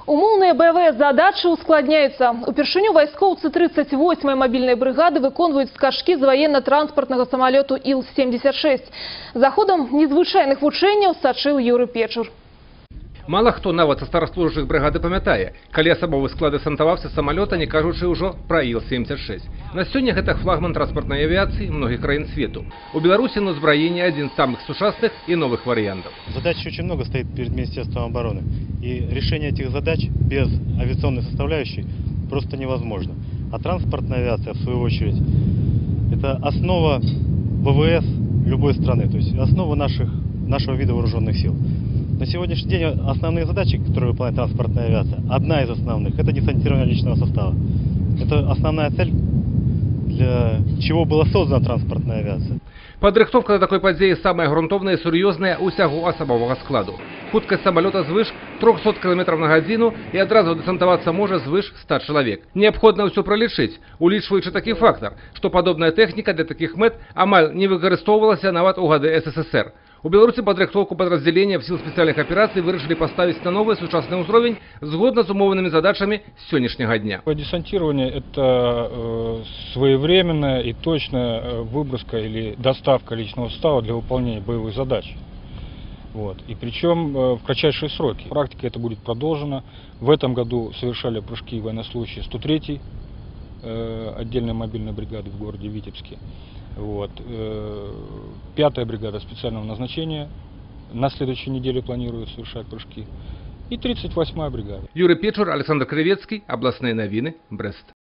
Умоўныя баявыя задачы ускладняюцца. Упершыню вайскоўцы 38-й мабільнай брыгады выконваюць скачкі з ваенна-транспартнага самалёту Іл-76. За ходам незвычайных вучэнняў сачыў Юрый Печур. Мало хто нават са стараслужачых брыгады памятае, калі асабовы склад дэсантаваўся з самалёта, не кажучы ўжо пра Іл-76. На сёння гэта флагман транспартнай авіяцыі многіх краін свету. У Беларусі на ўзбраенні адзін з самых сучасных і новых варыянтаў. Задач очень много стоит перед Министерством обороны. И решение этих задач без авиационной составляющей просто невозможно. А транспортная авиация, в свою очередь, это основа ВВС любой страны, то есть основа нашего вида вооруженных сил. На сегодняшний день основные задачи, которые выполняет транспортная авиация, одна из основных – это десантирование личного состава. Это основная цель, для чего была создана транспортная авиация. Падрыхтоўка да такой падзеі самая грунтоўная і сур'ёзная ўсяго асабовага складу. Хуткасць самалёта звыш 300 км на гадзіну і адразу дэсантавацца можа звыш 100 чалавек. Неабходна ўсё пралічыць, улічваючы такі фактар, што падобная тэхніка для такіх мэт амаль не выкарыстоўвалася нават у гады СССР. У Беларусі падрыхтоўку падраздзялення сіл спецыяльных аперацый вырашылі паставіць на новы сучасны ўзровень згодна з умовнымі задачамі сённяшняга дня. Десантирование – это своевременная и точная выброска или доставка личного состава для выполнения боевых задач. И причем в кратчайшие сроки. Практика это будет продолжена. В этом году совершали прыжки военнослужащие 103-й отдельной мобильной бригады в городе Витебске. 5-я бригада специального назначения на следующей неделе планирует совершать прыжки. И 38-я бригада. Юрий Печур, Александр Кривецкий, областные новины, Брест.